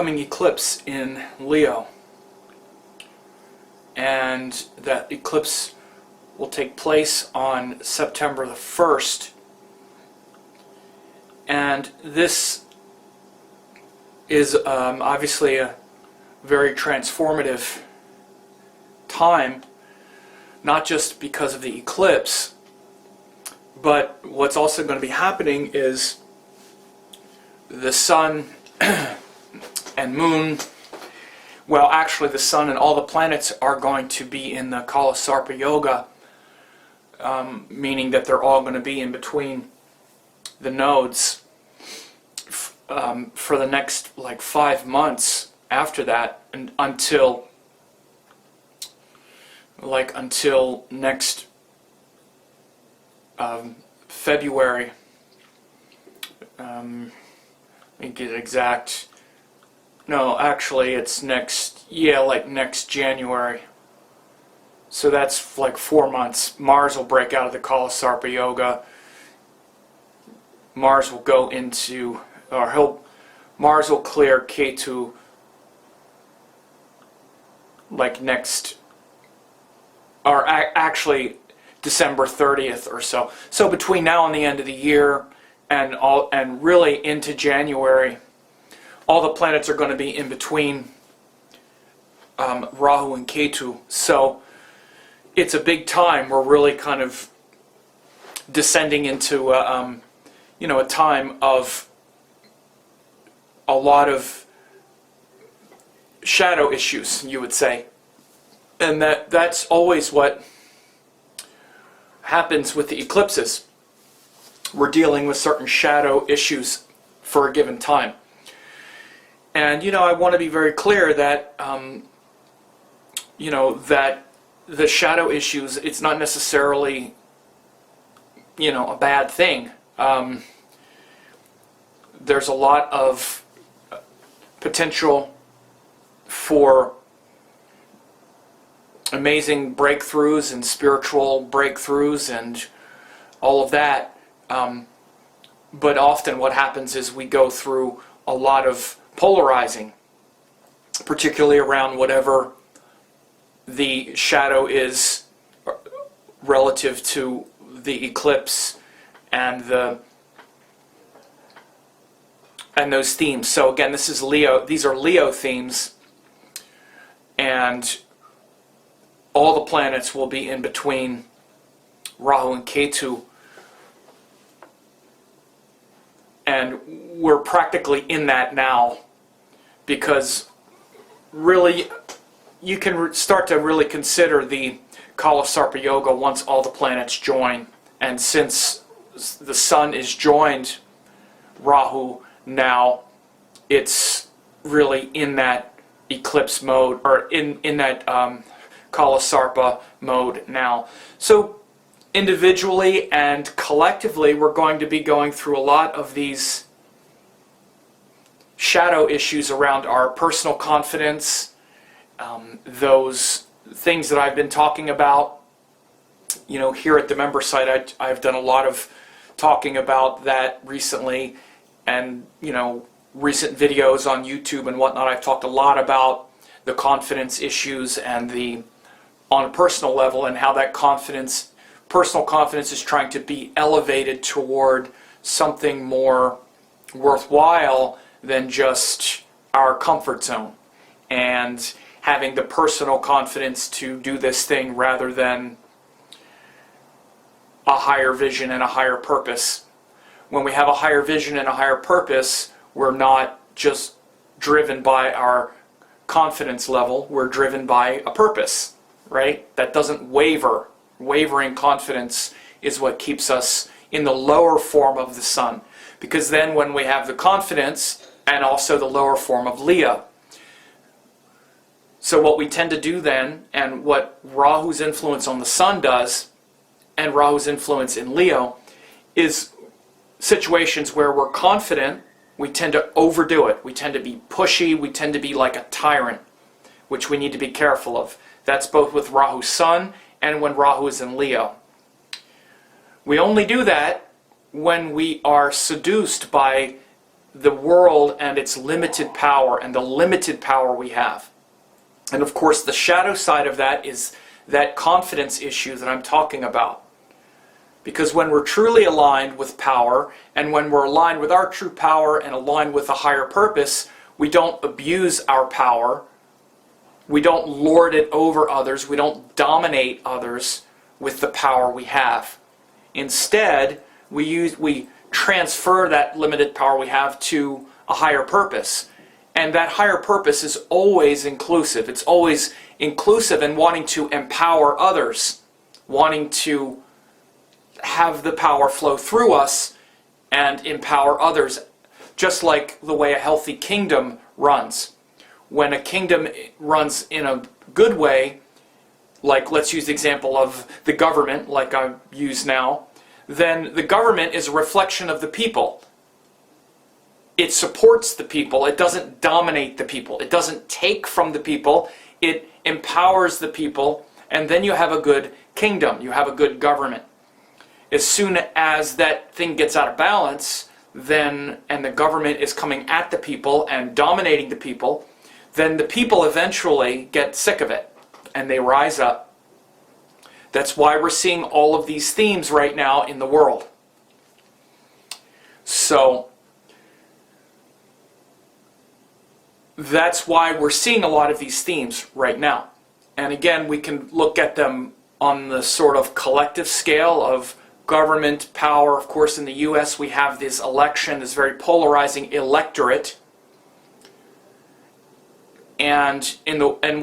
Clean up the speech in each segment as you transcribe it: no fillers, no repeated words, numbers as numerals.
upcoming eclipse in Leo, and that eclipse will take place on September the 1st. And this is obviously a very transformative time, not just because of the eclipse, but what's also going to be happening is the sun and moon, well, actually the sun and all the planets are going to be in the Kalasarpa Yoga, meaning that they're all going to be in between the nodes for the next like 5 months after that, and until next February. Let me get it exact. No, actually it's next January. So that's like 4 months. Mars will break out of the Kalasarpa Yoga. Mars will go into, Mars will clear Ketu like next, or actually December 30th or so. So between now and the end of the year and really into January, all the planets are going to be in between Rahu and Ketu. So it's a big time. We're really kind of descending into a time of a lot of shadow issues, you would say. And that's always what happens with the eclipses. We're dealing with certain shadow issues for a given time. And, I want to be very clear that, that the shadow issues, it's not necessarily, a bad thing. There's a lot of potential for amazing breakthroughs and spiritual breakthroughs and all of that. But often what happens is we go through a lot of polarizing, particularly around whatever the shadow is relative to the eclipse and those themes. So again, this is Leo. These are Leo themes, and all the planets will be in between Rahu and Ketu, and we're practically in that now, because really you can start to really consider the Kalasarpa Yoga once all the planets join. And since the sun is joined Rahu now, it's really in that eclipse mode, or in that Kalasarpa mode now. So individually and collectively, we're going to be going through a lot of these shadow issues around our personal confidence, those things that I've been talking about. Here at the member site, I've done a lot of talking about that recently, and recent videos on YouTube and whatnot. I've talked a lot about the confidence issues and on a personal level, and how that personal confidence is trying to be elevated toward something more worthwhile than just our comfort zone, and having the personal confidence to do this thing rather than a higher vision and a higher purpose. When we have a higher vision and a higher purpose, we're not just driven by our confidence level, we're driven by a purpose, right? That doesn't waver. Wavering confidence is what keeps us in the lower form of the sun. Because then when we have the confidence and also the lower form of Leo, so what we tend to do then, and what Rahu's influence on the sun does, and Rahu's influence in Leo, is situations where we're confident, we tend to overdo it. We tend to be pushy, we tend to be like a tyrant, which we need to be careful of. That's both with Rahu's sun and when Rahu is in Leo. We only do that when we are seduced by the world and its limited power and the limited power we have. And of course, the shadow side of that is that confidence issue that I'm talking about. Because when we're truly aligned with power, and when we're aligned with our true power and aligned with a higher purpose, we don't abuse our power. We don't lord it over others. We don't dominate others with the power we have. Instead, we transfer that limited power we have to a higher purpose. And that higher purpose is always inclusive. It's always inclusive in wanting to empower others, wanting to have the power flow through us and empower others, just like the way a healthy kingdom runs. When a kingdom runs in a good way, like let's use the example of the government, like I use now, then the government is a reflection of the people. It supports the people. It doesn't dominate the people. It doesn't take from the people. It empowers the people, and then you have a good kingdom. You have a good government. As soon as that thing gets out of balance, then, and the government is coming at the people and dominating the people, then the people eventually get sick of it, and they rise up. That's why we're seeing all of these themes right now in the world. So, that's why we're seeing a lot of these themes right now. And again, we can look at them on the sort of collective scale of government power. Of course, in the US, we have this election, this very polarizing electorate. And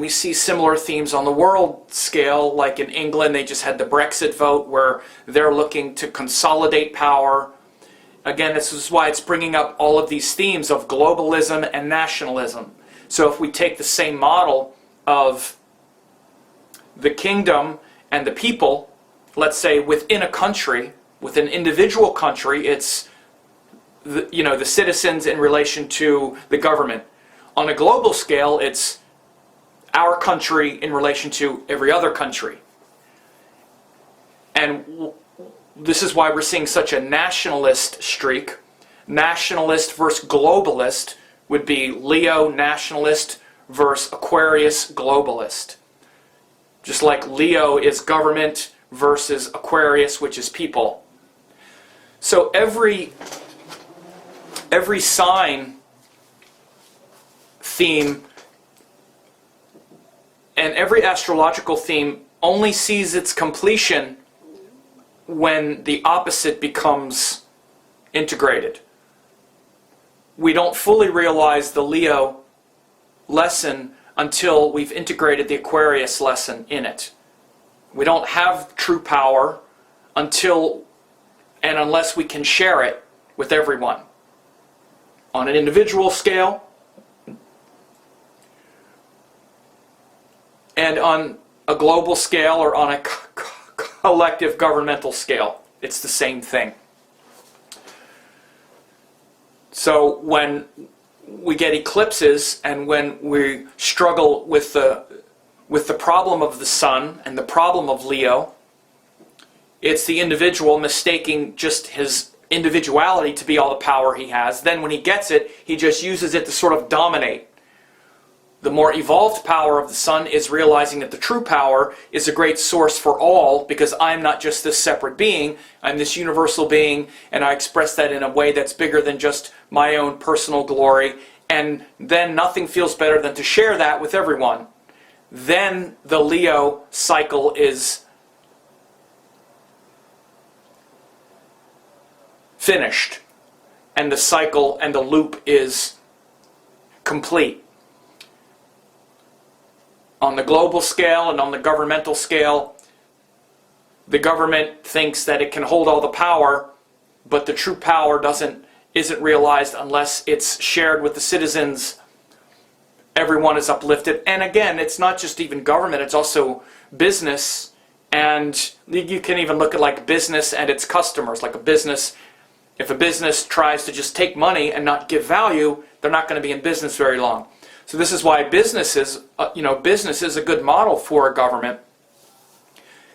we see similar themes on the world scale, like in England, they just had the Brexit vote where they're looking to consolidate power. Again, this is why it's bringing up all of these themes of globalism and nationalism. So if we take the same model of the kingdom and the people, let's say within a country, with an individual country, it's the citizens in relation to the government. On a global scale, it's our country in relation to every other country. And this is why we're seeing such a nationalist streak. Nationalist versus globalist would be Leo nationalist versus Aquarius globalist. Just like Leo is government versus Aquarius, which is people. So every sign theme and every astrological theme only sees its completion when the opposite becomes integrated. We don't fully realize the Leo lesson until we've integrated the Aquarius lesson in it. We don't have true power until and unless we can share it with everyone. On an individual scale and on a global scale or on a collective governmental scale. It's the same thing. So when we get eclipses and when we struggle with the problem of the sun and the problem of Leo, it's the individual mistaking just his individuality to be all the power he has. Then when he gets it, he just uses it to sort of dominate. The more evolved power of the sun is realizing that the true power is a great source for all, because I'm not just this separate being, I'm this universal being, and I express that in a way that's bigger than just my own personal glory, and then nothing feels better than to share that with everyone. Then the Leo cycle is finished, and the cycle and the loop is complete. On the global scale and on the governmental scale, the government thinks that it can hold all the power, but the true power isn't realized unless it's shared with the citizens. Everyone is uplifted. And again, it's not just even government, it's also business. And you can even look at like business and its customers. Like a business, if a business tries to just take money and not give value, they're not going to be in business very long. So this is why business is a good model for a government,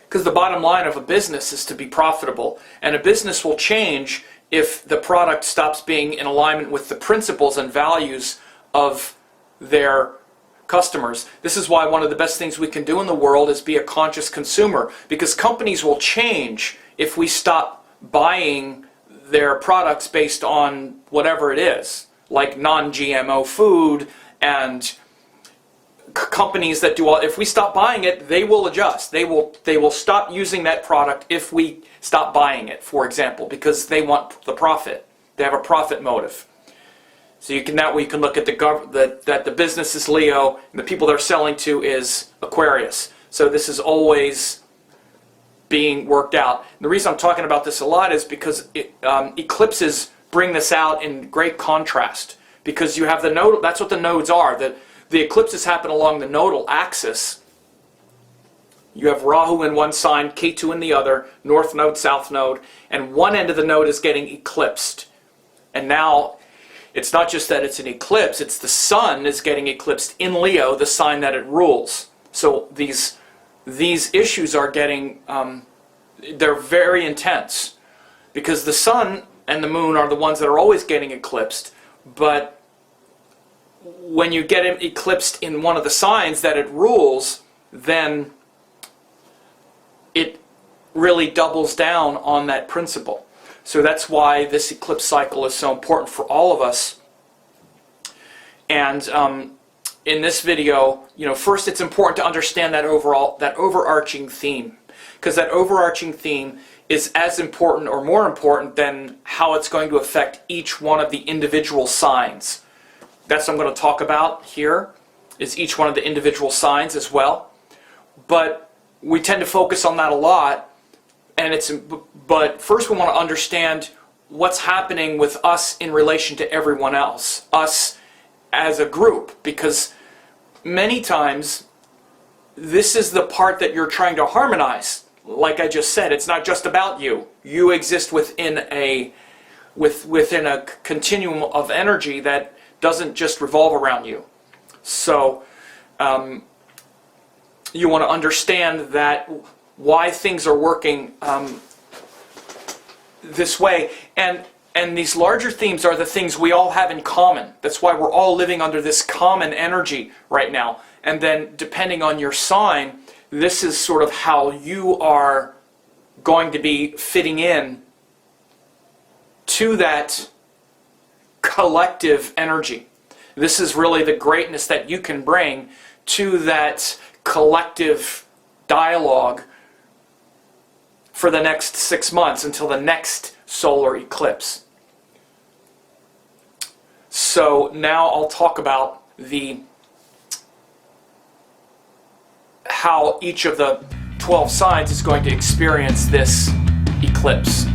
because the bottom line of a business is to be profitable, and a business will change if the product stops being in alignment with the principles and values of their customers. This is why one of the best things we can do in the world is be a conscious consumer, because companies will change if we stop buying their products based on whatever it is, like non-GMO food, and companies that do all. If we stop buying it, they will adjust. They will stop using that product if we stop buying it, for example, because they want the profit. They have a profit motive. So you can look at that the business is Leo and the people they're selling to is Aquarius. So this is always being worked out. And the reason I'm talking about this a lot is because eclipses bring this out in great contrast, because you have the node. That's what the nodes are. The eclipses happen along the nodal axis. You have Rahu in one sign, Ketu in the other, north node, south node, and one end of the node is getting eclipsed. And now it's not just that it's an eclipse, it's the sun is getting eclipsed in Leo, the sign that it rules. So these issues are getting, they're very intense, because the sun and the moon are the ones that are always getting eclipsed, but when you get it eclipsed in one of the signs that it rules, then it really doubles down on that principle. So that's why this eclipse cycle is so important for all of us. And in this video, first it's important to understand that overarching theme, because that overarching theme is as important or more important than how it's going to affect each one of the individual signs. That's what I'm going to talk about here, is each one of the individual signs as well. But we tend to focus on that a lot, but first we want to understand what's happening with us in relation to everyone else, us as a group, because many times this is the part that you're trying to harmonize. Like I just said, it's not just about you. You exist within a continuum of energy that doesn't just revolve around you. So you want to understand that why things are working this way, and these larger themes are the things we all have in common. That's why we're all living under this common energy right now. And then depending on your sign, this is sort of how you are going to be fitting in to that collective energy. This is really the greatness that you can bring to that collective dialogue for the next 6 months until the next solar eclipse. So now I'll talk about how each of the 12 signs is going to experience this eclipse.